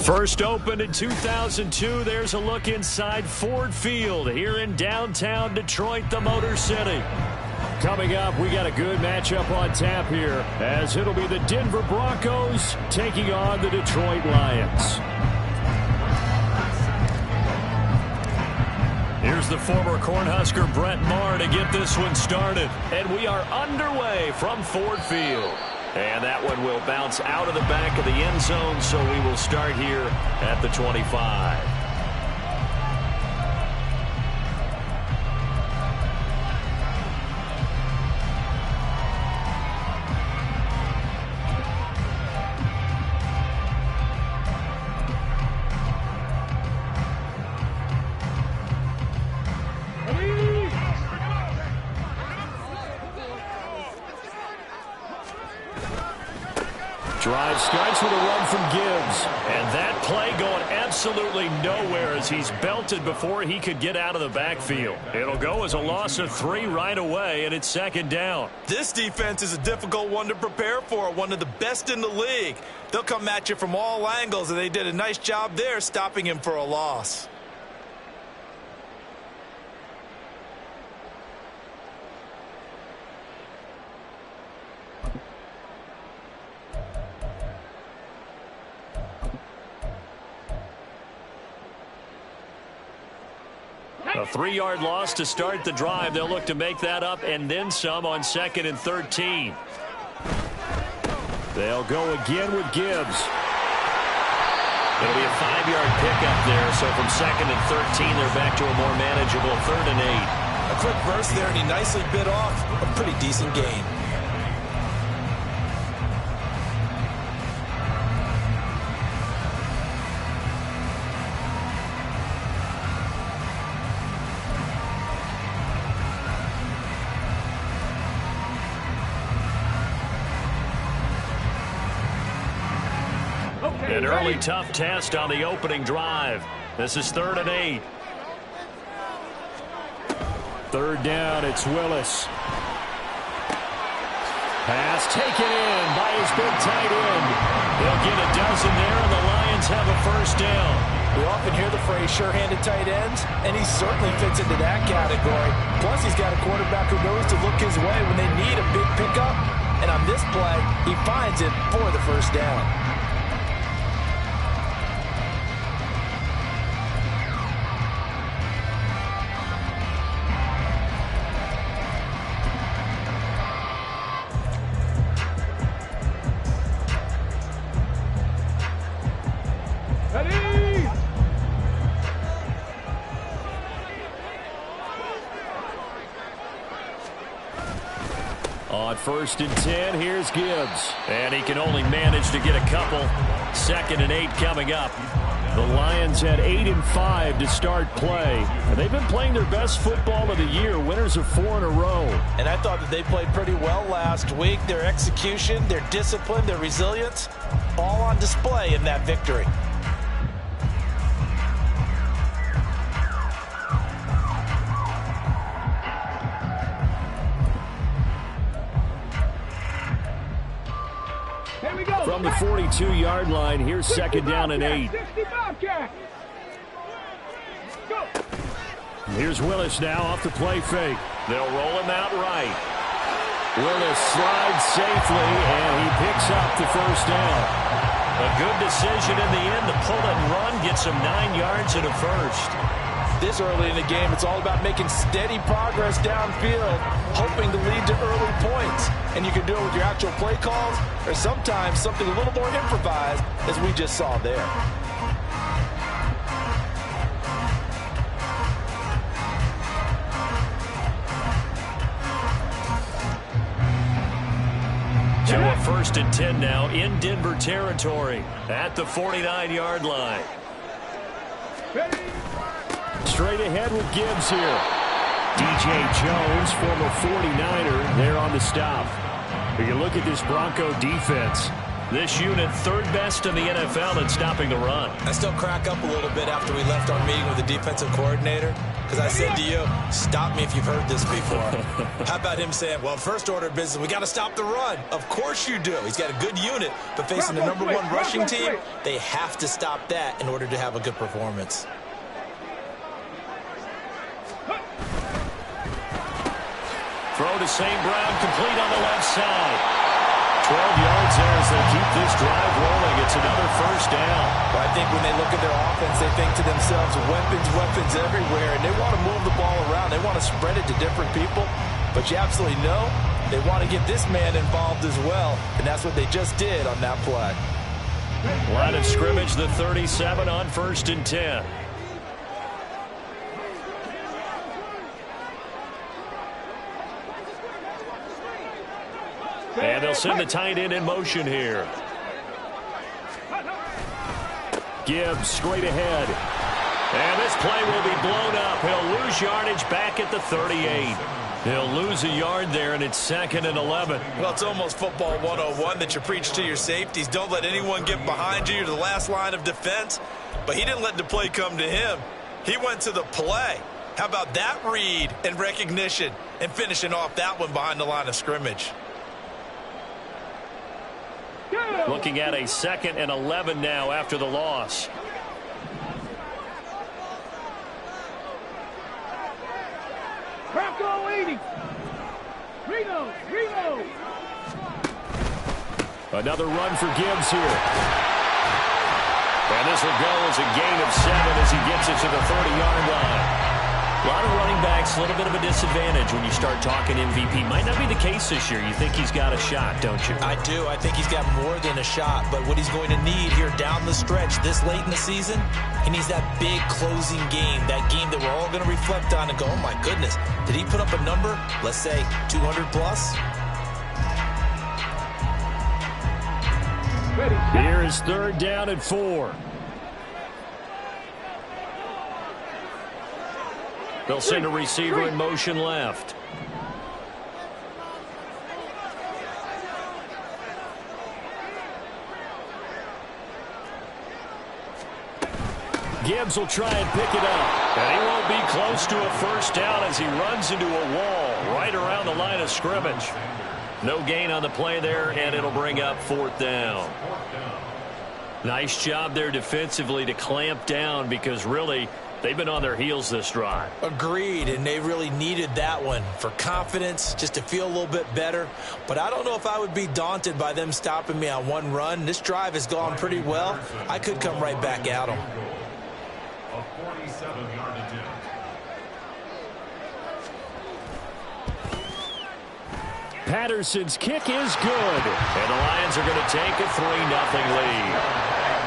First opened in 2002, there's a look inside Ford Field here in downtown Detroit, the Motor City. Coming up, we got a good matchup on tap here, as it'll be the Denver Broncos taking on the Detroit Lions. Here's the former Cornhusker Brett Maher to get this one started. And we are underway from Ford Field. And that one will bounce out of the back of the end zone, so we will start here at the 25. Drive starts with a run from Gibbs. And that play going absolutely nowhere as he's belted before he could get out of the backfield. It'll go as a loss of 3 right away, and it's second down. This defense is a difficult one to prepare for, one of the best in the league. They'll come at you from all angles, and they did a nice job there stopping him for a loss. A 3-yard loss to start the drive. They'll look to make that up and then some on 2nd and 13. They'll go again with Gibbs. It'll be a 5-yard pickup there. So from 2nd and 13, they're back to a more manageable 3rd and 8. A quick burst there, and he nicely bit off a pretty decent gain. An early tough test on the opening drive. This is 3rd and 8. 3rd down, it's Willis. Pass taken in by his big tight end. They'll get a dozen there, and the Lions have a first down. We often hear the phrase sure-handed tight ends, and he certainly fits into that category. Plus, he's got a quarterback who knows to look his way when they need a big pickup. And on this play, he finds it for the first down. On 1st and 10, here's Gibbs. And he can only manage to get a couple. 2nd and 8 coming up. The Lions had 8 and 5 to start play. And they've been playing their best football of the year. Winners of 4 in a row. And I thought that they played pretty well last week. Their execution, their discipline, their resilience, all on display in that victory. From the 42-yard line, here's 2nd down and 8. Here's Willis now off the play fake. They'll roll him out right. Willis slides safely, and he picks up the first down. A good decision in the end to pull and run, get some 9 yards and a first. This early in the game, it's all about making steady progress downfield, hoping to lead to early points. And you can do it with your actual play calls, or sometimes something a little more improvised, as we just saw there. To a 1st and 10 now in Denver territory at the 49-yard line. Straight ahead with Gibbs here. DJ Jones, former 49er, there on the stop. You look at this Bronco defense. This unit third best in the NFL at stopping the run. I still crack up a little bit after we left our meeting with the defensive coordinator, because I said to you, stop me if you've heard this before. How about him saying, well, first order of business, we got to stop the run. Of course you do. He's got a good unit, but facing the #1 rushing team, they have to stop that in order to have a good performance. Throw to St. Brown, complete on the left side. 12 yards there as they keep this drive rolling. It's another first down. Well, I think when they look at their offense, they think to themselves, weapons, weapons everywhere, and they want to move the ball around. They want to spread it to different people, but you absolutely know they want to get this man involved as well, and that's what they just did on that play. Line of scrimmage, the 37 on 1st and 10. And they'll send the tight end in motion here. Gibbs straight ahead. And this play will be blown up. He'll lose yardage back at the 38. He'll lose a yard there, and it's 2nd and 11. Well, it's almost football 101 that you preach to your safeties. Don't let anyone get behind you. You're the last line of defense. But he didn't let the play come to him. He went to the play. How about that read and recognition and finishing off that one behind the line of scrimmage? Looking at a 2nd and 11 now after the loss. Another run for Gibbs here. And this will go as a gain of 7 as he gets it to the 30-yard line. A lot of running backs, a little bit of a disadvantage when you start talking MVP. Might not be the case this year. You think he's got a shot, don't you? I do. I think he's got more than a shot. But what he's going to need here down the stretch this late in the season, he needs that big closing game, that game that we're all going to reflect on and go, oh, my goodness, did he put up a number, let's say, 200 plus? Here is 3rd down and 4. They'll send a receiver in motion left. Gibbs will try and pick it up. And he won't be close to a first down as he runs into a wall right around the line of scrimmage. No gain on the play there, and it'll bring up 4th down. Nice job there defensively to clamp down, because really they've been on their heels this drive. Agreed, and they really needed that one for confidence, just to feel a little bit better. But I don't know if I would be daunted by them stopping me on one run. This drive has gone pretty well. I could come right back at them. Patterson's kick is good. And the Lions are going to take a 3-0 lead.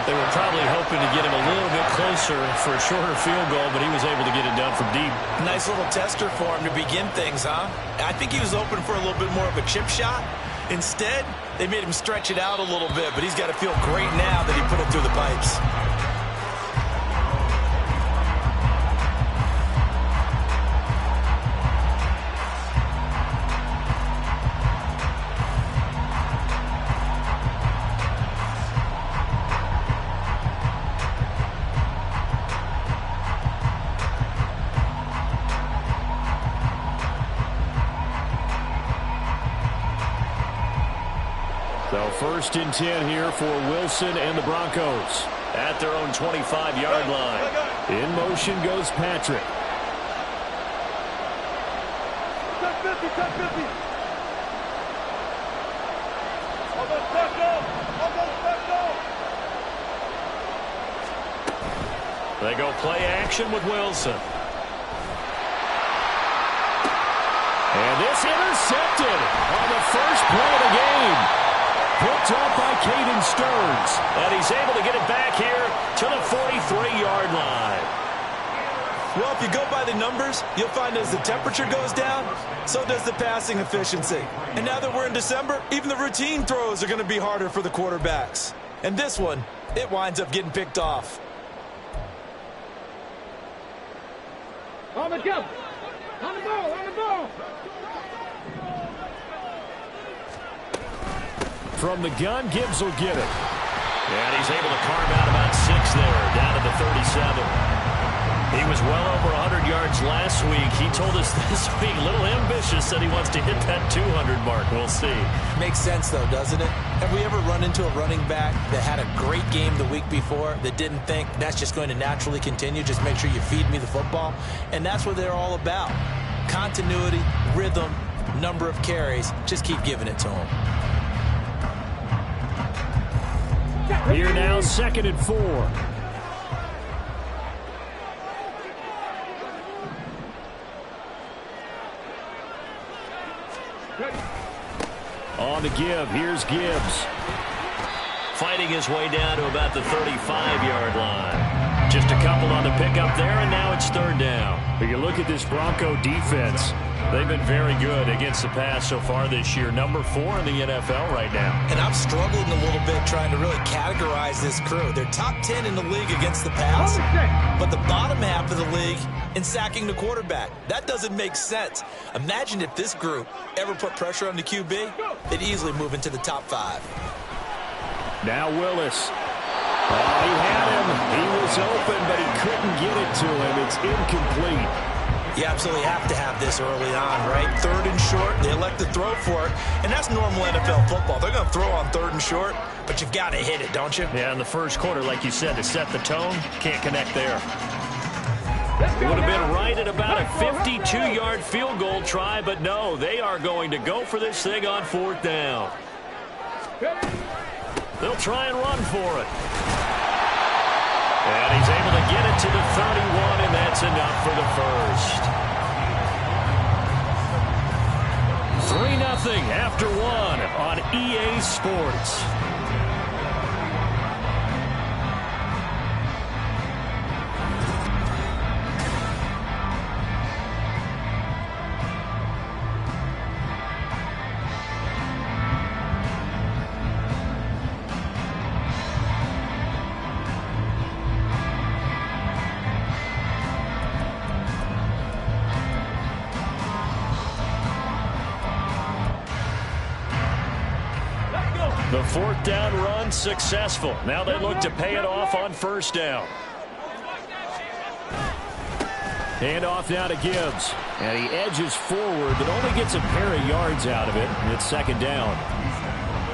They were probably hoping to get him a little bit closer for a shorter field goal, but he was able to get it done from deep. Nice little tester for him to begin things, huh? I think he was open for a little bit more of a chip shot. Instead, they made him stretch it out a little bit, but he's got to feel great now that he put it through the pipes. So 1st and 10 here for Wilson and the Broncos at their own 25-yard line. In motion goes Patrick. They go play action with Wilson. And this intercepted on the first play of the game. Picked up by Caden Stearns. And he's able to get it back here to the 43-yard line. Well, if you go by the numbers, you'll find as the temperature goes down, so does the passing efficiency. And now that we're in December, even the routine throws are going to be harder for the quarterbacks. And this one, it winds up getting picked off. On the jump. On the ball. On the ball. From the gun, Gibbs will get it. And he's able to carve out about 6 there, down to the 37. He was well over 100 yards last week. He told us this week, a little ambitious, that he wants to hit that 200 mark. We'll see. Makes sense, though, doesn't it? Have we ever run into a running back that had a great game the week before that didn't think that's just going to naturally continue? Just make sure you feed me the football. And that's what they're all about. Continuity, rhythm, number of carries. Just keep giving it to them. Here now, 2nd and 4. On the give, here's Gibbs. Fighting his way down to about the 35-yard line. Just a couple on the pickup there, and now it's 3rd down. But you look at this Bronco defense, they've been very good against the pass so far this year. Number 4 in the NFL right now. And I'm struggling a little bit trying to really categorize this crew. They're top 10 in the league against the pass, but the bottom half of the league in sacking the quarterback. That doesn't make sense. Imagine if this group ever put pressure on the QB, they'd easily move into the top 5. Now Willis. Oh, he had him. He was open, but he couldn't get it to him. It's incomplete. You absolutely have to have this early on, right? 3rd and short, they elect to throw for it, and that's normal NFL football. They're going to throw on 3rd and short, but you've got to hit it, don't you? Yeah, in the first quarter, like you said, to set the tone, can't connect there. Would have been right at about a 52-yard field goal try, but no, they are going to go for this thing on 4th down. They'll try and run for it. And he's able to get it to the 31, and that's enough for the first. 3-0 after 1 on EA Sports. The 4th down run successful. Now they look to pay it off on 1st down. Hand off now to Gibbs. And he edges forward, but only gets a pair of yards out of it. It's 2nd down.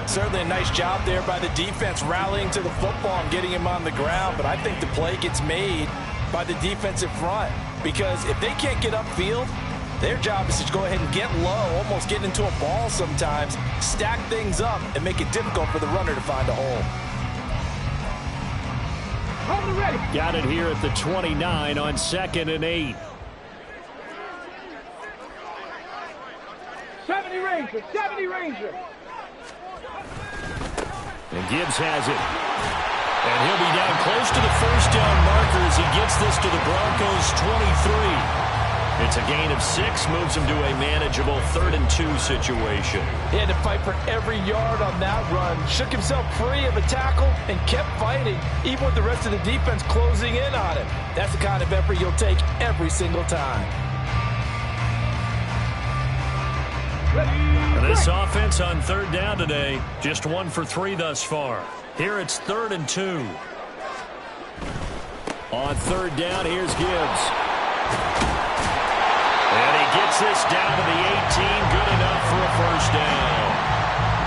Certainly a nice job there by the defense rallying to the football and getting him on the ground. But I think the play gets made by the defensive front. Because if they can't get upfield, their job is to go ahead and get low, almost get into a ball sometimes, stack things up, and make it difficult for the runner to find a hole. Got it here at the 29 on 2nd and 8. 70 Ranger, 70 Ranger. And Gibbs has it. And he'll be down close to the 1st down marker as he gets this to the Broncos' 23. It's a gain of 6, moves him to a manageable 3rd and 2 situation. He had to fight for every yard on that run. Shook himself free of a tackle and kept fighting, even with the rest of the defense closing in on him. That's the kind of effort you'll take every single time. And this offense on 3rd down today, just 1 for 3 thus far. Here it's 3rd and 2. On 3rd down, here's Gibbs. And he gets this down to the 18, good enough for a 1st down.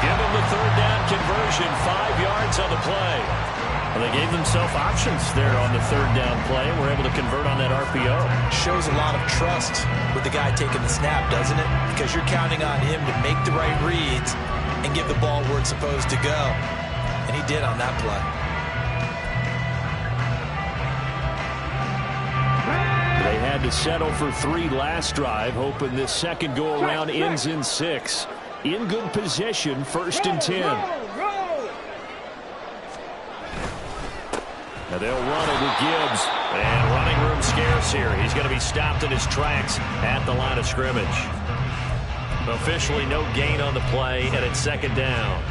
Give him the 3rd down conversion, 5 yards on the play. Well, they gave themselves options there on the 3rd down play and were able to convert on that RPO. Shows a lot of trust with the guy taking the snap, doesn't it? Because you're counting on him to make the right reads and give the ball where it's supposed to go. And he did on that play. They had to settle for 3 last drive, hoping this second go-around ends in 6. In good position, 1st and 10. Now they'll run it with Gibbs. And running room scarce here. He's going to be stopped in his tracks at the line of scrimmage. Officially no gain on the play, and it's 2nd down.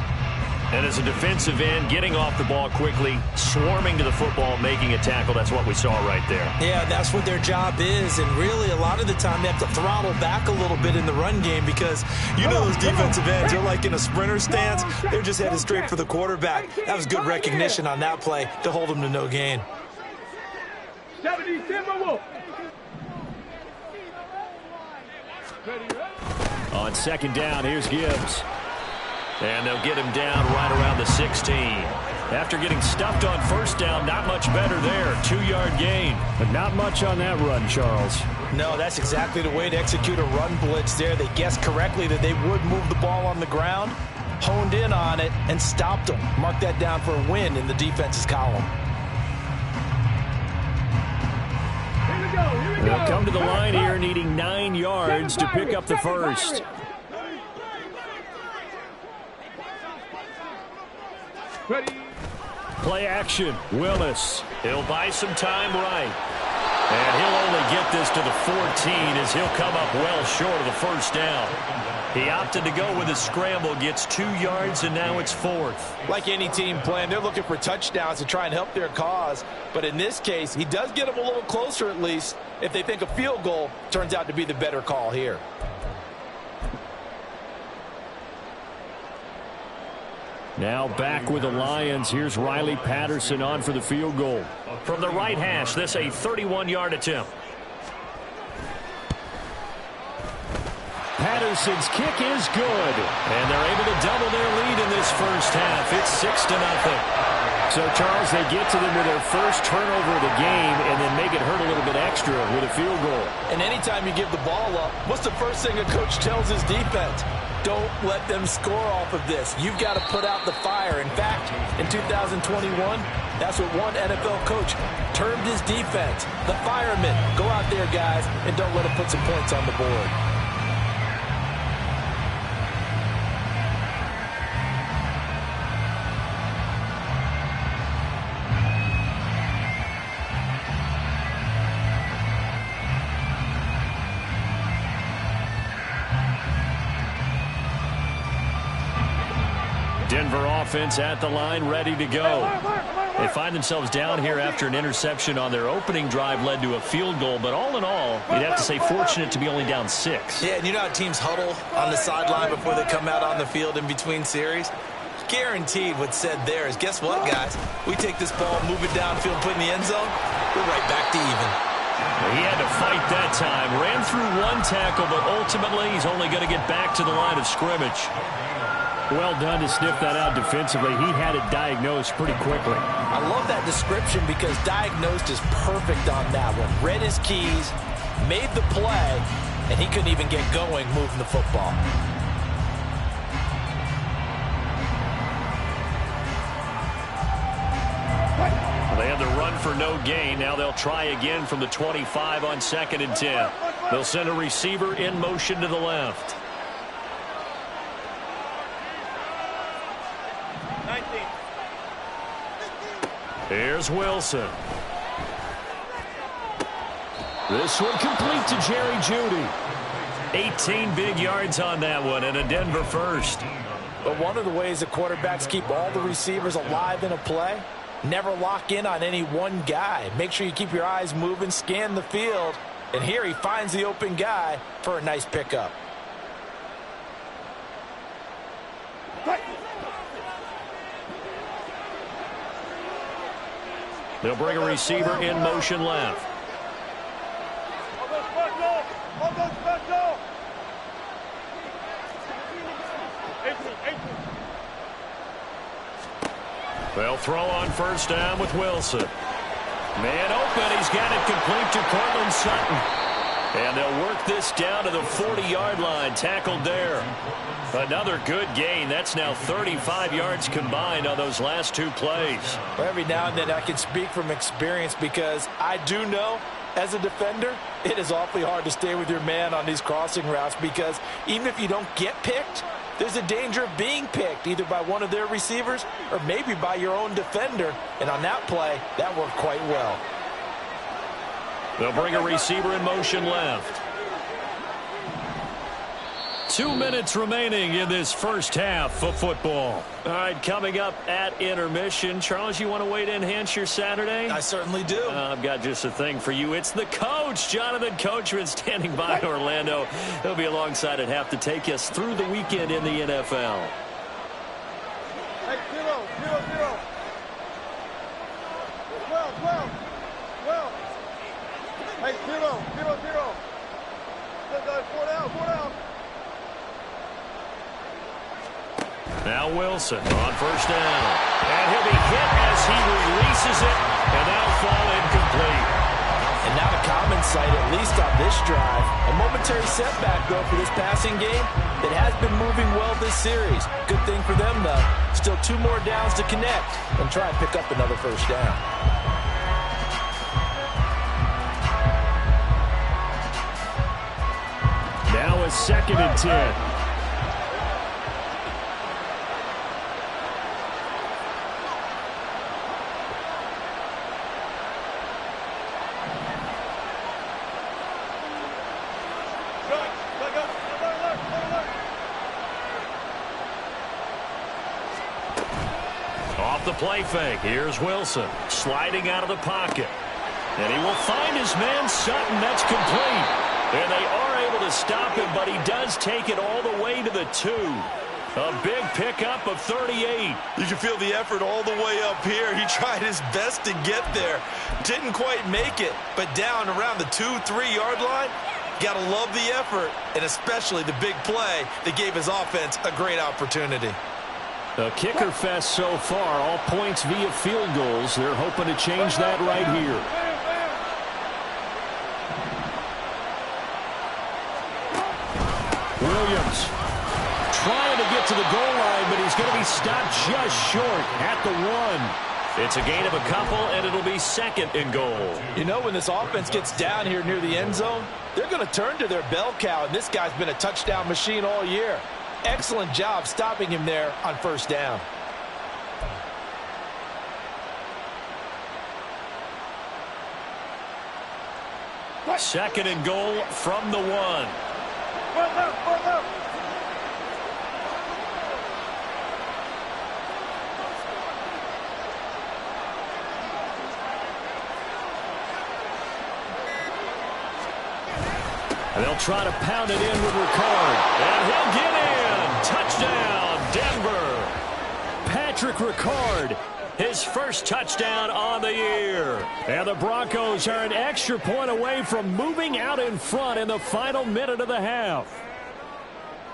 And as a defensive end, getting off the ball quickly, swarming to the football, making a tackle, that's what we saw right there. Yeah, that's what their job is. And really, a lot of the time, they have to throttle back a little bit in the run game because you know those defensive ends, they're like in a sprinter stance. They're just headed straight for the quarterback. That was good recognition on that play to hold them to no gain. 70 Timberwolf. On second down, here's Gibbs. And they'll get him down right around the 16. After getting stuffed on first down, not much better there. 2-yard gain. But not much on that run, Charles. No, that's exactly the way to execute a run blitz there. They guessed correctly that they would move the ball on the ground, honed in on it, and stopped them. Mark that down for a win in the defense's column. They'll come to the line here needing 9 yards to pick up the first. Play action. Willis. He'll buy some time right. And he'll only get this to the 14 as he'll come up well short of the first down. He opted to go with a scramble, gets 2 yards, and now it's 4th. Like any team playing, they're looking for touchdowns to try and help their cause. But in this case, he does get them a little closer at least if they think a field goal turns out to be the better call here. Now back with the Lions. Here's Riley Patterson on for the field goal. From the right hash, this a 31-yard attempt. Patterson's kick is good. And they're able to double their lead in this first half. It's 6-0. So, Charles, they get to them with their first turnover of the game and then make it hurt a little bit extra with a field goal. And anytime you give the ball up, what's the first thing a coach tells his defense? Don't let them score off of this. You've got to put out the fire. In fact, in 2021, that's what one NFL coach termed his defense. The firemen. Go out there, guys, and don't let them put some points on the board. Denver offense at the line, ready to go. They find themselves down here after an interception on their opening drive led to a field goal. But all in all, you'd have to say fortunate to be only down 6. Yeah, and you know how teams huddle on the sideline before they come out on the field in between series? Guaranteed what's said there is, guess what, guys? We take this ball, move it downfield, put it in the end zone, we're right back to even. He had to fight that time. Ran through one tackle, but ultimately he's only going to get back to the line of scrimmage. Well done to sniff that out defensively. He had it diagnosed pretty quickly. I love that description because diagnosed is perfect on that one. Read his keys, made the play, and he couldn't even get going moving the football. They had the run for no gain. Now they'll try again from the 25 on 2nd and 10. They'll send a receiver in motion to the left. Here's Wilson. This one complete to Jerry Jeudy. 18 big yards on that one and a Denver first. But one of the ways the quarterbacks keep all the receivers alive in a play, never lock in on any one guy. Make sure you keep your eyes moving, scan the field. And here he finds the open guy for a nice pickup. They'll bring a receiver in motion left. They'll throw on first down with Wilson. Man open. He's got it complete to Cortland Sutton. And they'll work this down to the 40-yard line. Tackled there. Another good gain. That's now 35 yards combined on those last 2 plays. Well, every now and then I can speak from experience because I do know as a defender it is awfully hard to stay with your man on these crossing routes because even if you don't get picked, there's a danger of being picked either by one of their receivers or maybe by your own defender. And on that play, that worked quite well. They'll bring a receiver in motion left. 2 minutes remaining in this first half of football. All right, coming up at intermission. Charles, you want to wait to enhance your Saturday? I certainly do. I've got just a thing for you. It's the coach, Jonathan Coachman, standing by Orlando. He'll be alongside at half to take us through the weekend in the NFL. Hey, 0-0-0. 12. Hey, 0-0-0. 4 down. Now Wilson on first down. And he'll be hit as he releases it, and that'll fall incomplete. And not a common sight, at least on this drive. A momentary setback, though, for this passing game that has been moving well this series. Good thing for them, though. Still 2 more downs to connect and try and pick up another first down. Now a 2nd and 10. Off the play fake, here's Wilson sliding out of the pocket. And he will find his man Sutton. That's complete. And they are able to stop him, but he does take it all the way to the 2. A big pickup of 38. You can feel the effort all the way up here. He tried his best to get there. Didn't quite make it, but down around the 2-3 yard line. Got to love the effort, and especially the big play that gave his offense a great opportunity. A kicker fest so far, all points via field goals. They're hoping to change that right here. Williams trying to get to the goal line, but he's going to be stopped just short at the 1. It's a gain of a couple, and it'll be 2nd and goal. You know, when this offense gets down here near the end zone, they're going to turn to their bell cow, and this guy's been a touchdown machine all year. Excellent job stopping him there on first down. Second and goal from the 1. And they'll try to pound it in with Ricard. And he'll get in. Touchdown, Denver. Patrick Ricard, his first touchdown on the year. And the Broncos are an extra point away from moving out in front in the final minute of the half.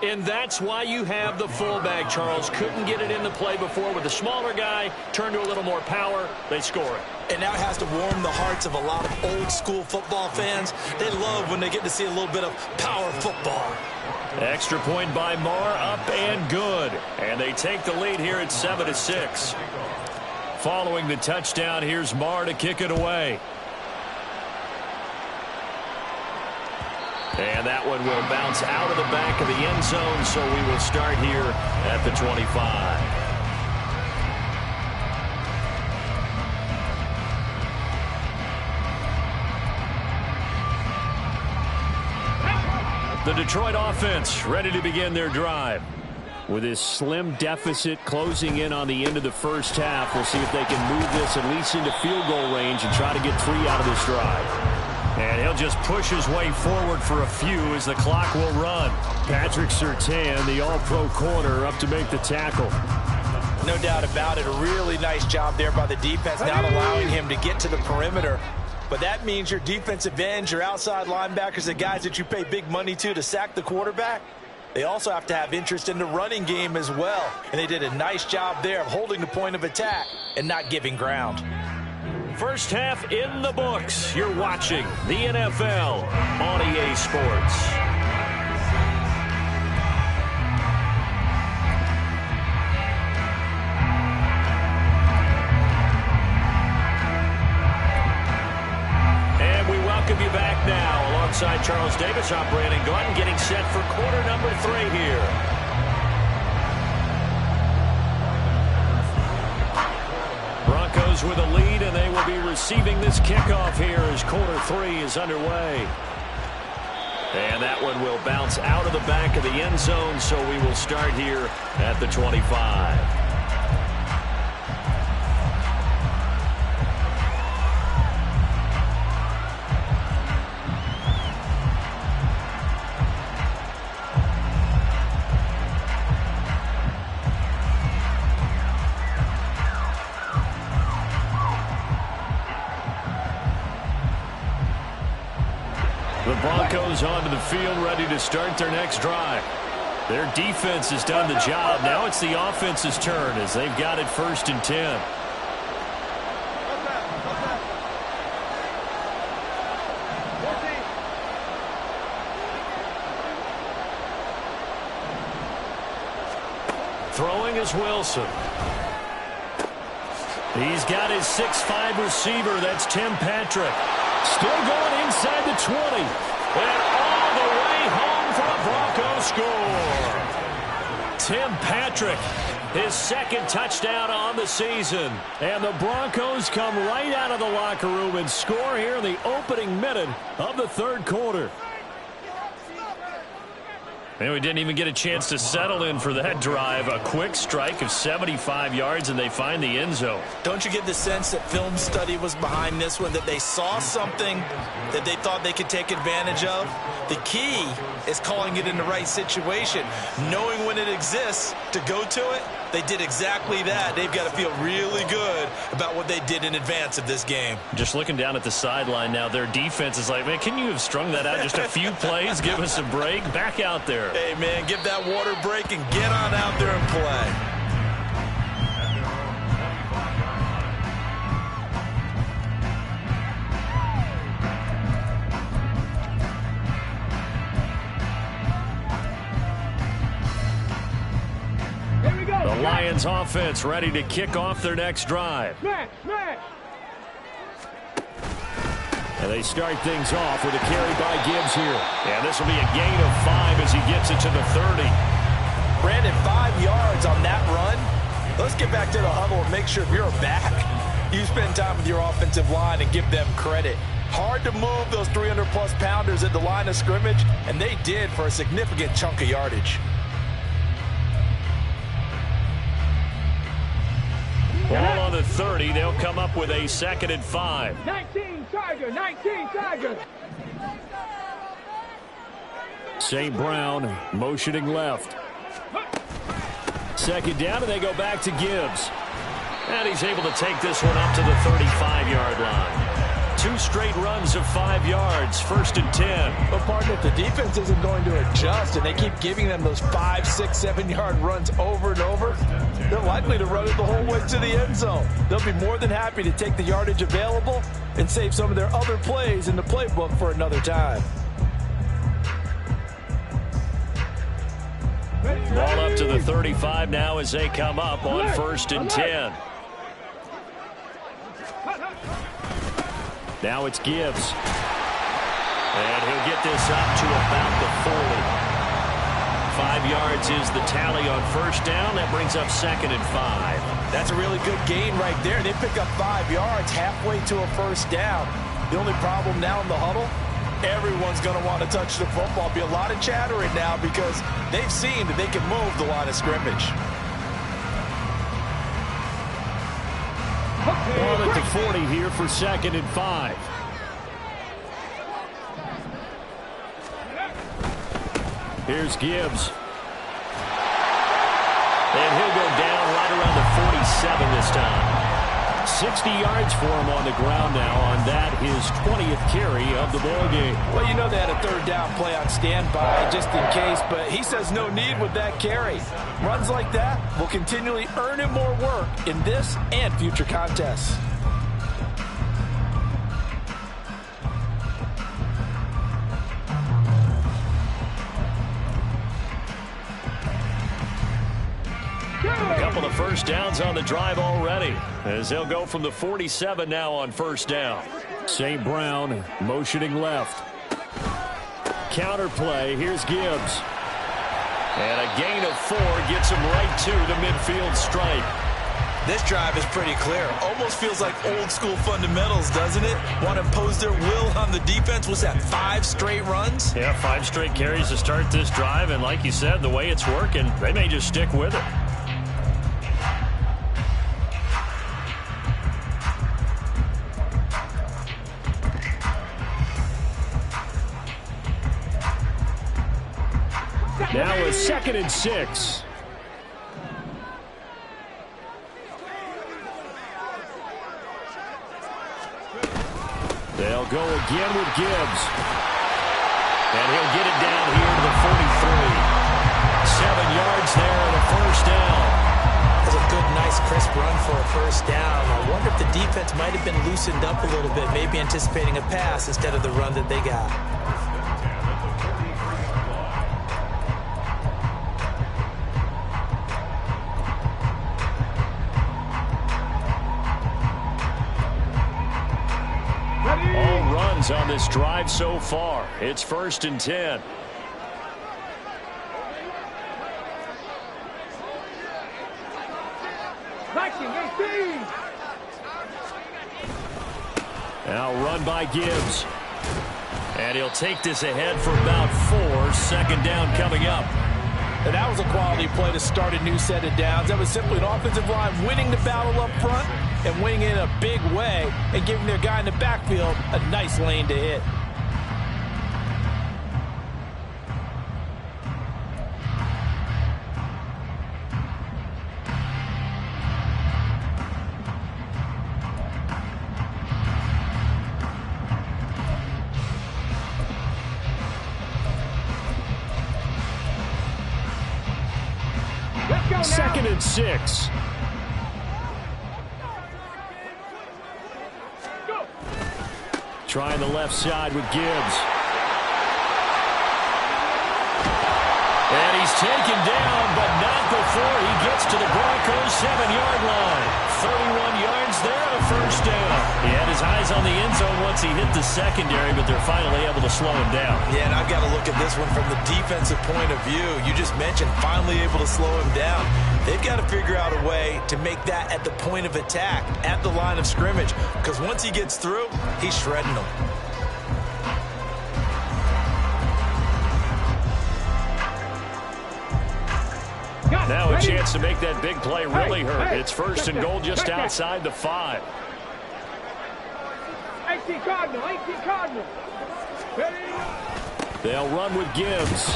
And that's why you have the fullback, Charles. Couldn't get it in the play before with the smaller guy. Turned to a little more power. They score it. And now it has to warm the hearts of a lot of old-school football fans. They love when they get to see a little bit of power football. Extra point by Marr, up and good. And they take the lead here at 7-6. Following the touchdown, here's Marr to kick it away. And that one will bounce out of the back of the end zone, so we will start here at the 25. The Detroit offense ready to begin their drive. With this slim deficit closing in on the end of the first half, we'll see if they can move this at least into field goal range and try to get 3 out of this drive. And he'll just push his way forward for a few as the clock will run. Patrick Surtain, the all-pro corner, up to make the tackle. No doubt about it. A really nice job there by the defense, not allowing him to get to the perimeter. But that means your defensive ends, your outside linebackers, the guys that you pay big money to sack the quarterback, they also have to have interest in the running game as well. And they did a nice job there of holding the point of attack and not giving ground. First half in the books. You're watching the NFL on EA Sports. Welcome you back now alongside Charles Davis. I'm Brandon Gordon getting set for quarter number 3 here. Broncos with a lead, and they will be receiving this kickoff here as quarter 3 is underway. And that one will bounce out of the back of the end zone, so we will start here at the 25. The Broncos onto the field, ready to start their next drive. Their defense has done the job. Now it's the offense's turn as they've got it 1st and 10. Throwing is Wilson. He's got his 6'5" receiver. That's Tim Patrick. Still going inside the 20. And all the way home for a Bronco score. Tim Patrick, his 2nd touchdown on the season. And the Broncos come right out of the locker room and score here in the opening minute of the 3rd quarter. And we didn't even get a chance to settle in for that drive. A quick strike of 75 yards, and they find the end zone. Don't you get the sense that film study was behind this one, that they saw something that they thought they could take advantage of? The key is calling it in the right situation, knowing when it exists to go to it. They did exactly that. They've got to feel really good about what they did in advance of this game. Just looking down at the sideline now, their defense is like, man, can you have strung that out just a few plays? Give us a break. Back out there. Hey, man, give that water break and get on out there and play. The Lions offense ready to kick off their next drive. And they start things off with a carry by Gibbs here. And this will be a gain of 5 as he gets it to the 30. Brandon, 5 yards on that run. Let's get back to the huddle and make sure if you're a back, you spend time with your offensive line and give them credit. Hard to move those 300-plus pounders at the line of scrimmage, and they did for a significant chunk of yardage. Ball on the 30. They'll come up with a 2nd and 5. 19 Tiger, 19 Tiger. St. Brown motioning left. 2nd down, and they go back to Gibbs. And he's able to take this one up to the 35-yard line. 2 straight runs of 5 yards, 1st and 10. But, partner, if the defense isn't going to adjust and they keep giving them those 5, 6, 7-yard runs over and over, they're likely to run it the whole way to the end zone. They'll be more than happy to take the yardage available and save some of their other plays in the playbook for another time. Ball up to the 35 now as they come up on 1st and 10. Now it's Gibbs. And he'll get this up to about the 40. 5 yards is the tally on 1st down. That brings up 2nd and 5. That's a really good gain right there. They pick up 5 yards halfway to a 1st down. The only problem now in the huddle, everyone's going to want to touch the football. Be a lot of chattering now because they've seen that they can move the line of scrimmage. Ball at the 40 here for 2nd and 5. Here's Gibbs. And he'll go down right around the 47 this time. 60 yards for him on the ground now on that, his 20th carry of the ball game. Well, you know they had a 3rd down play on standby just in case, but he says no need with that carry. Runs like that will continually earn him more work in this and future contests. A couple of 1st downs on the drive already as they'll go from the 47 now on 1st down. St. Brown motioning left. Counter play. Here's Gibbs. And a gain of 4 gets him right to the midfield stripe. This drive is pretty clear. Almost feels like old school fundamentals, doesn't it? Want to impose their will on the defense. What's that, 5 straight runs? Yeah, 5 straight carries to start this drive. And like you said, the way it's working, they may just stick with it. Now it's 2nd and 6. They'll go again with Gibbs. And he'll get it down here to the 43. 7 yards there and a first down. That's a good, nice, crisp run for a first down. I wonder if the defense might have been loosened up a little bit, maybe anticipating a pass instead of the run that they got. All runs on this drive so far. It's 1st and 10. Now run by Gibbs. And he'll take this ahead for about 4. 2nd down coming up. And that was a quality play to start a new set of downs. That was simply an offensive line winning the battle up front and winning it in a big way and giving their guy in the backfield a nice lane to hit. Second and 6. Trying the left side with Gibbs. And he's taken down, but not before he gets to the Broncos' 7-yard line. 31 yards there and a first down. He had his eyes on the end zone once he hit the secondary, but they're finally able to slow him down. Yeah, and I've got to look at this one from the defensive point of view. You just mentioned finally able to slow him down. They've got to figure out a way to make that at the point of attack, at the line of scrimmage, because once he gets through, he's shredding them. Now a chance to make that big play really hurt. It's 1st and goal just outside the 5. 18 Cardinal, 18 Cardinal. They'll run with Gibbs.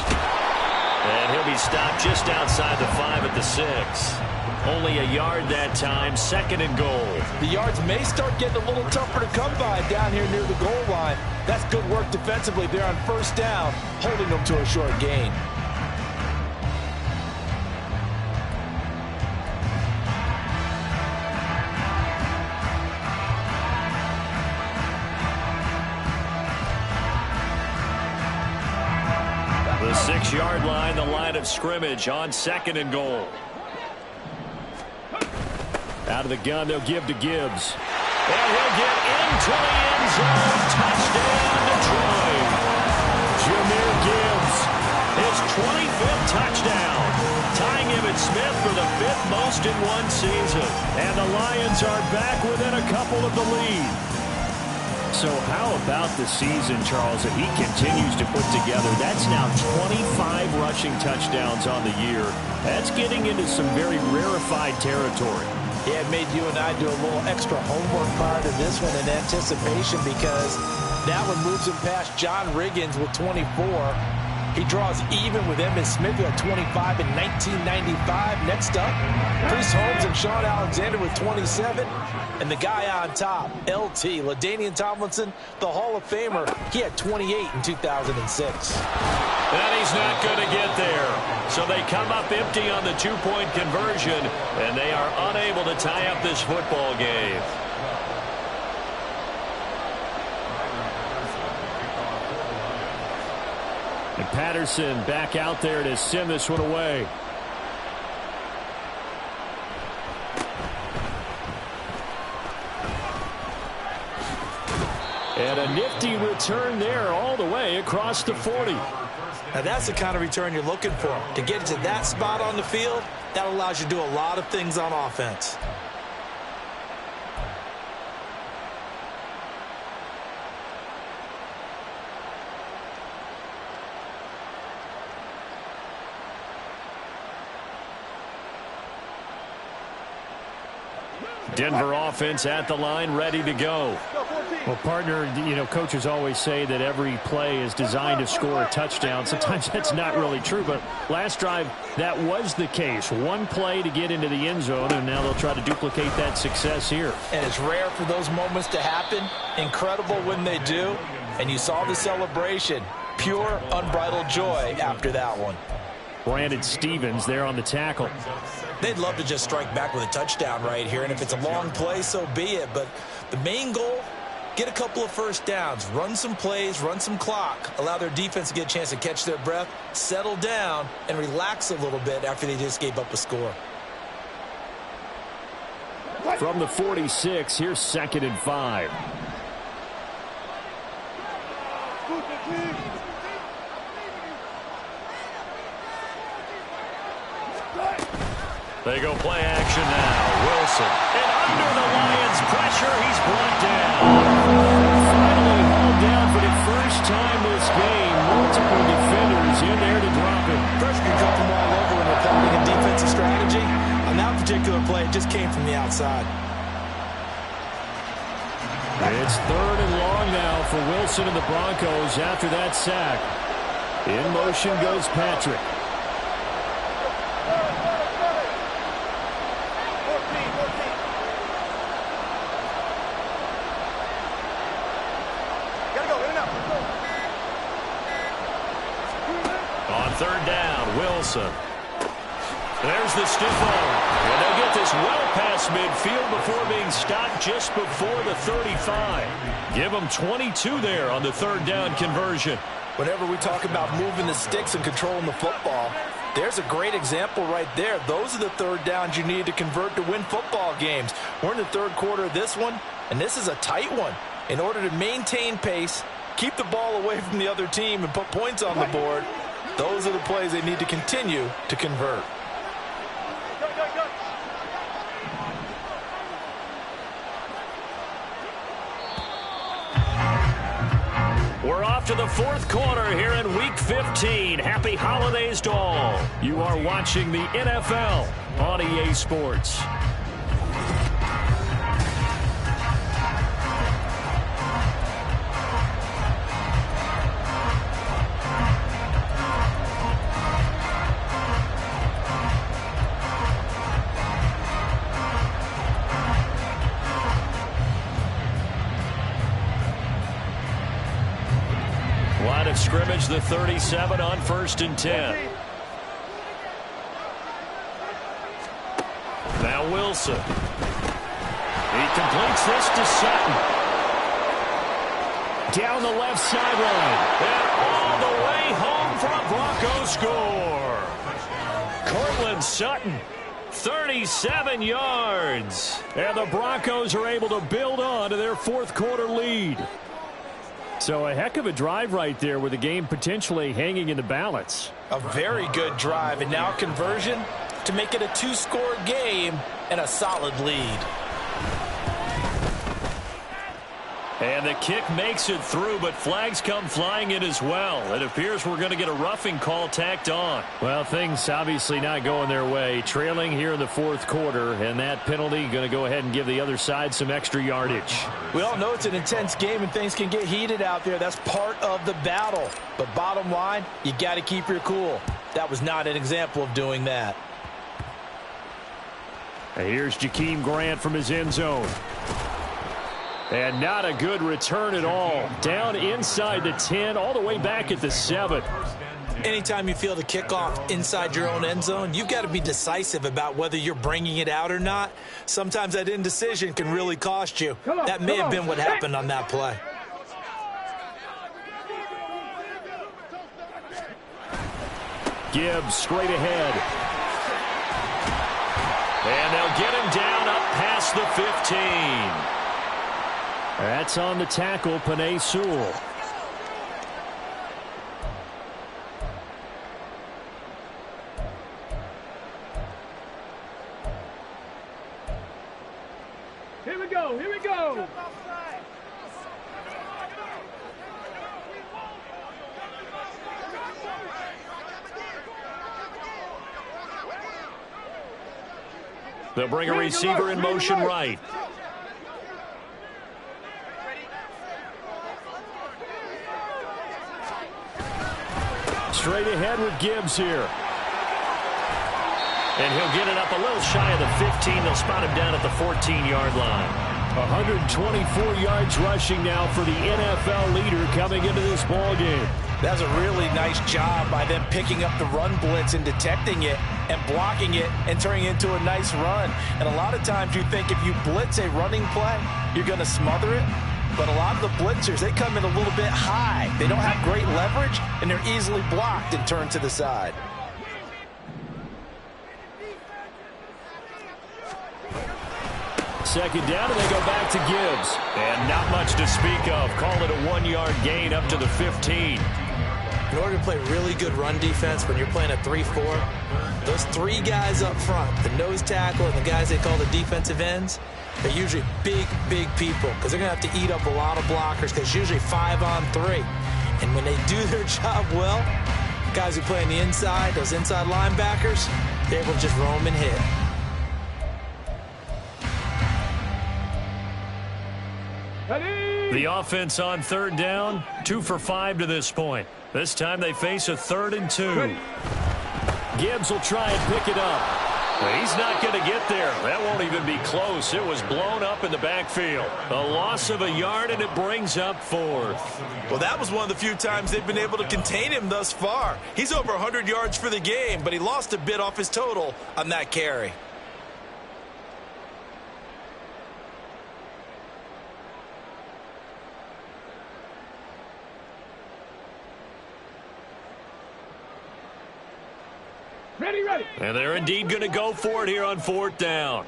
And he'll be stopped just outside the 5 at the 6. Only a yard that time, 2nd and goal. The yards may start getting a little tougher to come by down here near the goal line. That's good work defensively there on 1st down, holding them to a short gain. The 6-yard line, the line of scrimmage on 2nd and goal. Out of the gun, they'll give to Gibbs. And he'll get into the end zone. Touchdown, Detroit. Jahmyr Gibbs, his 25th touchdown. Tying Emmitt Smith for the 5th most in one season. And the Lions are back within a couple of the lead. So how about the season, Charles, that he continues to put together? That's now 25 rushing touchdowns on the year. That's getting into some very rarefied territory. Yeah, it made you and I do a little extra homework prior to this one in anticipation, because that one moves him past John Riggins with 24. He draws even with Emmitt Smith at 25 in 1995. Next up, Chris Holmes and Sean Alexander with 27. And the guy on top, LT, LaDainian Tomlinson, the Hall of Famer, he had 28 in 2006. And he's not going to get there. So they come up empty on the 2-point conversion, and they are unable to tie up this football game. And Patterson back out there to send this one away. And a nifty return there all the way across the 40. Now that's the kind of return you're looking for. To get to that spot on the field, that allows you to do a lot of things on offense. Denver offense at the line, ready to go. Well, partner, coaches always say that every play is designed to score a touchdown. Sometimes that's not really true, but last drive, that was the case. One play to get into the end zone, and now they'll try to duplicate that success here. And it's rare for those moments to happen. Incredible when they do. And you saw the celebration. Pure, unbridled joy after that one. Brandon Stevens there on the tackle. They'd love to just strike back with a touchdown right here, and if it's a long play, so be it. But the main goal, get a couple of first downs, run some plays, run some clock, allow their defense to get a chance to catch their breath, settle down, and relax a little bit after they just gave up a score. From the 46, here's 2nd and 5. They go play action now. Wilson. And under the Lions' pressure, he's brought down. Finally hauled down for the first time this game. Multiple defenders in there to drop him. Pressure can come from all over when they're following a defensive strategy. On that particular play, it just came from the outside. It's 3rd and long now for Wilson and the Broncos after that sack. In motion goes Patrick. On 3rd down, Wilson. There's the stiff arm. And they'll get this well past midfield before being stopped just before the 35. Give them 22 there on the 3rd down conversion. Whenever we talk about moving the sticks and controlling the football, there's a great example right there. Those are the 3rd downs you need to convert to win football games. We're in the 3rd quarter of this one, and this is a tight one. In order to maintain pace, keep the ball away from the other team, and put points on the board, those are the plays they need to continue to convert. We're off to the 4th quarter here in Week 15. Happy holidays to all. You are watching the NFL on EA Sports. Line of scrimmage, the 37 on 1st and 10. Now Wilson. He completes this to Sutton. Down the left sideline. And all the way home for a Broncos score. Cortland Sutton, 37 yards. And the Broncos are able to build on to their 4th quarter lead. So a heck of a drive right there with the game potentially hanging in the balance. A very good drive, and now conversion to make it a 2-score game and a solid lead. And the kick makes it through, but flags come flying in as well. It appears we're going to get a roughing call tacked on. Well, things obviously not going their way. Trailing here in the 4th quarter, and that penalty going to go ahead and give the other side some extra yardage. We all know it's an intense game and things can get heated out there. That's part of the battle. But bottom line, you got to keep your cool. That was not an example of doing that. And here's Jakeem Grant from his end zone. And not a good return at all. Down inside the 10, all the way back at the 7. Anytime you feel the kickoff inside your own end zone, you've got to be decisive about whether you're bringing it out or not. Sometimes that indecision can really cost you. That may have been what happened on that play. Gibbs straight ahead. And they'll get him down up past the 15. That's on the tackle, Penei Sewell. Here we go, here we go. They'll bring a receiver in motion right. Straight ahead with Gibbs here. And he'll get it up a little shy of the 15. They'll spot him down at the 14-yard line. 124 yards rushing now for the NFL leader coming into this ball game. That's a really nice job by them picking up the run blitz and detecting it and blocking it and turning it into a nice run. And a lot of times you think if you blitz a running play, you're going to smother it. But a lot of the blitzers, they come in a little bit high. They don't have great leverage, and they're easily blocked and turned to the side. Second down, and they go back to Gibbs. And not much to speak of. Call it a 1-yard gain up to the 15. In order to play really good run defense when you're playing a 3-4, those three guys up front, the nose tackle and the guys they call the defensive ends, they're usually big, big people because they're going to have to eat up a lot of blockers because it's usually 5-on-3. And when they do their job well, guys who play on the inside, those inside linebackers, they're able to just roam and hit. The offense on third down, 2 for 5 to this point. This time they face a 3rd and 2. Gibbs will try and pick it up. But he's not going to get there. That won't even be close. It was blown up in the backfield. A loss of a yard, and it brings up 4th. Well, that was one of the few times they've been able to contain him thus far. He's over 100 yards for the game, but he lost a bit off his total on that carry. Ready. And they're indeed going to go for it here on 4th down.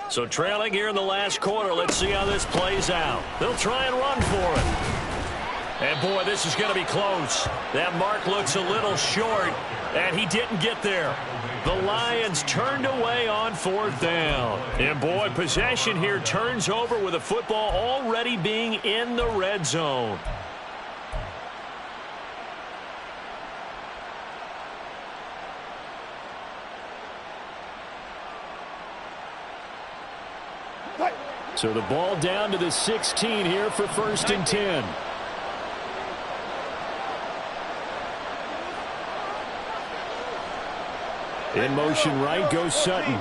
So trailing here in the last quarter, let's see how this plays out. They'll try and run for it. And, boy, this is going to be close. That mark looks a little short, and he didn't get there. The Lions turned away on 4th down. And, boy, possession here turns over with the football already being in the red zone. So the ball down to the 16 here for 1st and 10. In motion right goes Sutton.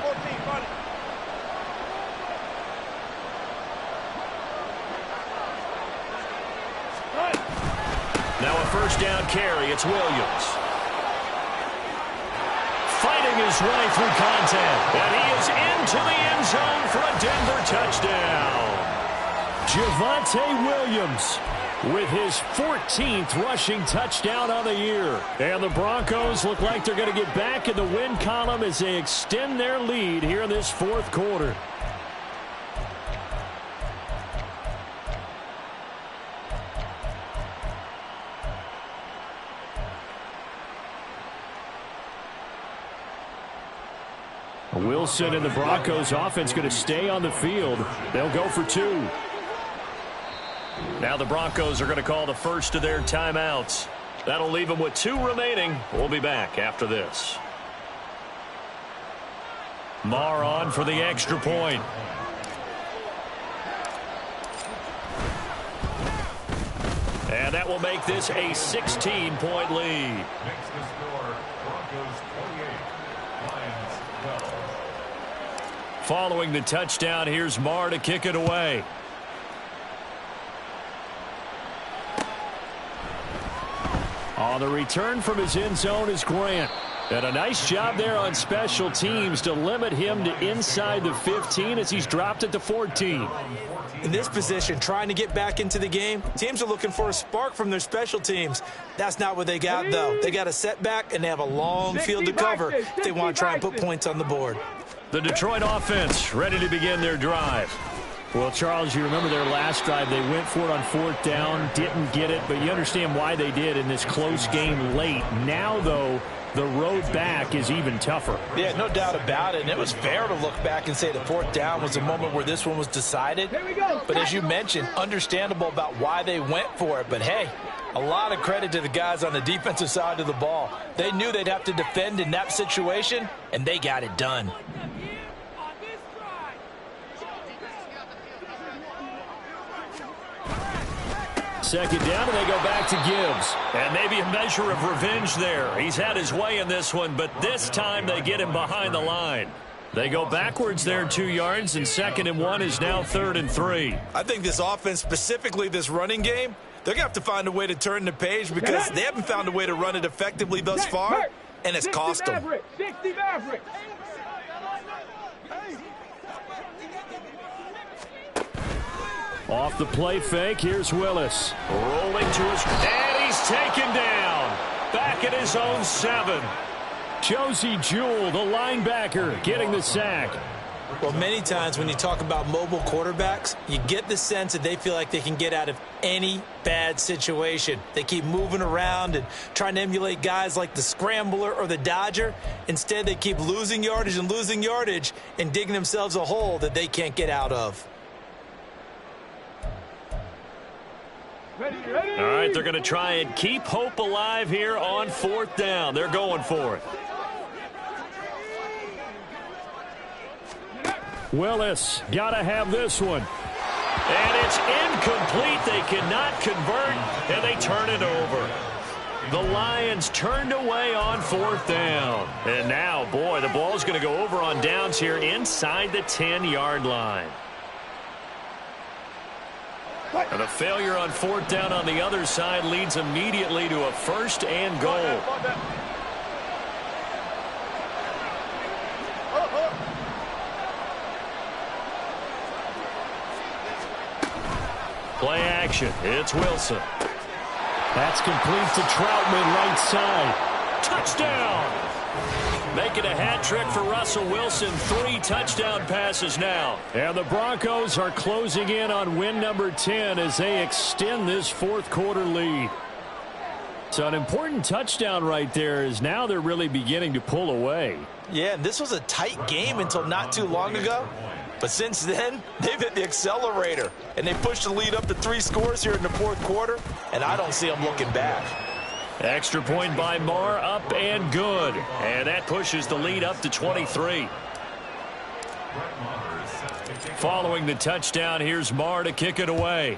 Now a 1st down carry. It's Williams. Fighting his way through contact. And he is into the end zone for a Denver touchdown. Javonte Williams with his 14th rushing touchdown on the year. And the Broncos look like they're going to get back in the win column as they extend their lead here in this 4th quarter. Wilson and the Broncos offense going to stay on the field. They'll go for 2. Now the Broncos are going to call the first of their timeouts. That'll leave them with 2 remaining. We'll be back after this. Marr on for the extra point. And that will make this a 16-point lead. Next to score, Broncos 28, Lions 12. Following the touchdown, here's Marr to kick it away. On the return from his end zone is Grant. And a nice job there on special teams to limit him to inside the 15 as he's dropped it to 14. In this position, trying to get back into the game, teams are looking for a spark from their special teams. That's not what they got, though. They got a setback, and they have a long field to cover if they want to try and put points on the board. The Detroit offense ready to begin their drive. Well, Charles, you remember their last drive. They went for it on 4th down, didn't get it, but you understand why they did in this close game late. Now, though, the road back is even tougher. Yeah, no doubt about it. And it was fair to look back and say the 4th down was a moment where this one was decided. Here we go. But as you mentioned, understandable about why they went for it. But, hey, a lot of credit to the guys on the defensive side of the ball. They knew they'd have to defend in that situation, and they got it done. Second down, and they go back to Gibbs. And maybe a measure of revenge there. He's had his way in this one, but this time they get him behind the line. They go backwards there 2 yards, and 2nd and 1 is now 3rd and 3. I think this offense, specifically this running game, they're going to have to find a way to turn the page because they haven't found a way to run it effectively thus far, and it's cost them. 60 Maverick. Off the play fake, here's Willis. Rolling to his, and he's taken down. Back at his own 7. Josie Jewell, the linebacker, getting the sack. Well, many times when you talk about mobile quarterbacks, you get the sense that they feel like they can get out of any bad situation. They keep moving around and trying to emulate guys like the Scrambler or the Dodger. Instead, they keep losing yardage and digging themselves a hole that they can't get out of. All right, they're going to try and keep hope alive here on 4th down. They're going for it. Willis, got to have this one. And it's incomplete. They cannot convert, and they turn it over. The Lions turned away on 4th down. And now, boy, the ball's going to go over on downs here inside the 10-yard line. And a failure on 4th down on the other side leads immediately to a 1st and goal. Play action. It's Wilson. That's complete to Troutman, right side. Touchdown! Making a hat trick for Russell Wilson. 3 touchdown passes now. And the Broncos are closing in on win number 10 as they extend this 4th quarter lead. So an important touchdown right there is now they're really beginning to pull away. Yeah, and this was a tight game until not too long ago. But since then, they've hit the accelerator, and they pushed the lead up to 3 scores here in the 4th quarter, and I don't see them looking back. Extra point by Marr, up and good. And that pushes the lead up to 23. Following the touchdown, here's Marr to kick it away.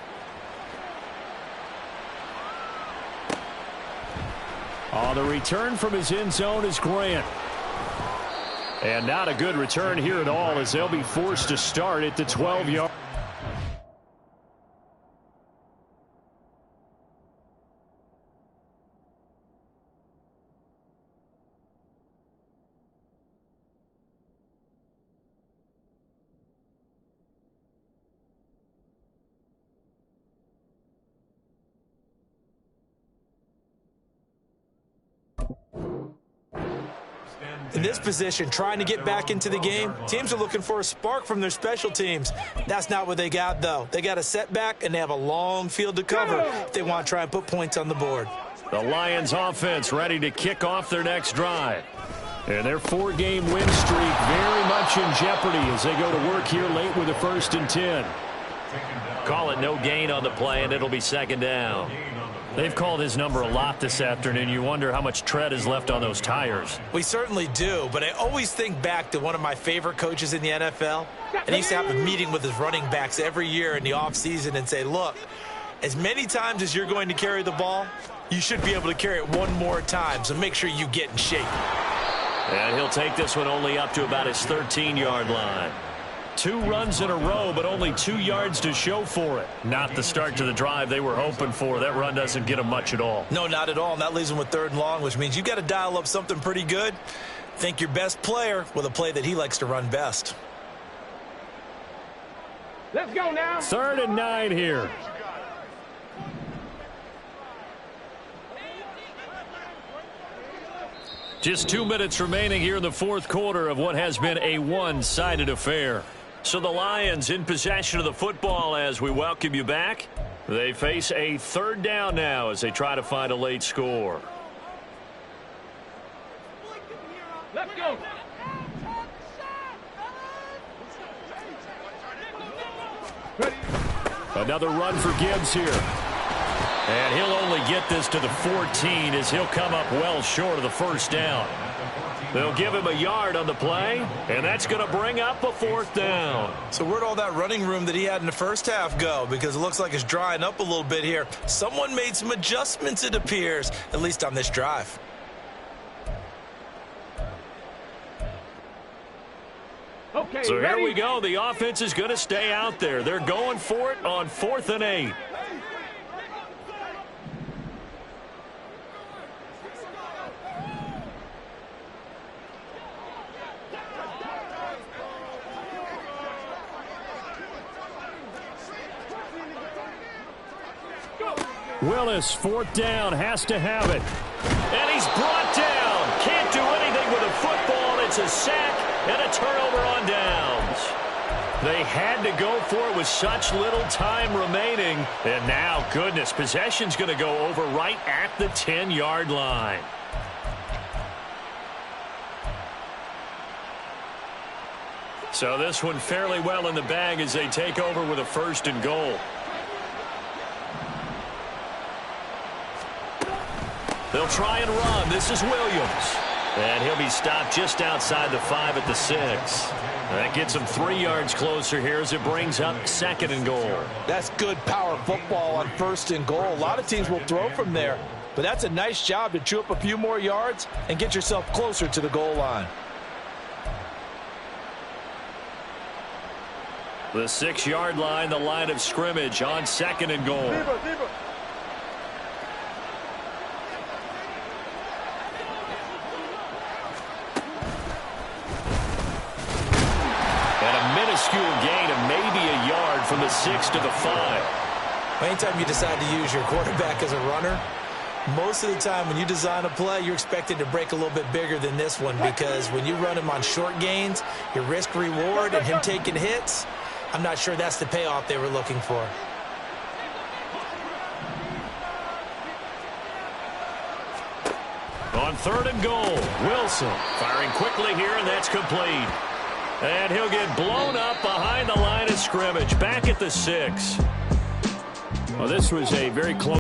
On the return from his end zone is Grant. And not a good return here at all as they'll be forced to start at the 12-yard. In this position, trying to get back into the game, teams are looking for a spark from their special teams. That's not what they got, though. They got a setback, and they have a long field to cover if they want to try and put points on the board. The Lions offense ready to kick off their next drive. And their 4-game win streak very much in jeopardy as they go to work here late with a 1st and 10. Call it no gain on the play, and it'll be 2nd down. They've called his number a lot this afternoon. You wonder how much tread is left on those tires. We certainly do, but I always think back to one of my favorite coaches in the NFL. And he used to have a meeting with his running backs every year in the offseason and say, look, as many times as you're going to carry the ball, you should be able to carry it one more time, so make sure you get in shape. And he'll take this one only up to about his 13-yard line. 2 runs in a row, but only 2 yards to show for it. Not the start to the drive they were hoping for. That run doesn't get them much at all. No, not at all. And that leaves them with 3rd and long, which means you've got to dial up something pretty good. Think your best player with a play that he likes to run best. Let's go now. 3rd and 9 here. Just 2 minutes remaining here in the 4th quarter of what has been a one-sided affair. So the Lions in possession of the football as we welcome you back. They face a 3rd down now as they try to find a late score. Let's go. Another run for Gibbs here. And he'll only get this to the 14 as he'll come up well short of the first down. They'll give him a yard on the play, and that's going to bring up a 4th down. So where'd all that running room that he had in the first half go? Because it looks like it's drying up a little bit here. Someone made some adjustments, it appears, at least on this drive. Okay, So ready? here we go. The offense is going to stay out there. They're going for it on 4th and 8. Willis, 4th down, has to have it. And he's brought down. Can't do anything with a football. It's a sack and a turnover on downs. They had to go for it with such little time remaining. And now, goodness, possession's going to go over right at the 10-yard line. So this one fairly well in the bag as they take over with a 1st and goal. They'll try and run. This is Williams. And he'll be stopped just outside the 5 at the 6. That gets him 3 yards closer here as it brings up 2nd and goal. That's good power football on 1st and goal. A lot of teams will throw from there, but that's a nice job to chew up a few more yards and get yourself closer to the goal line. The 6-yard line, the line of scrimmage on 2nd and goal. Minuscule gain of maybe a yard from the 6 to the 5. Anytime you decide to use your quarterback as a runner, most of the time when you design a play, you're expected to break a little bit bigger than this one, because when you run him on short gains, your risk-reward and him taking hits, I'm not sure that's the payoff they were looking for. On 3rd and goal, Wilson firing quickly here, and that's complete. And he'll get blown up behind the line of scrimmage, back at the 6. Well, this was a very close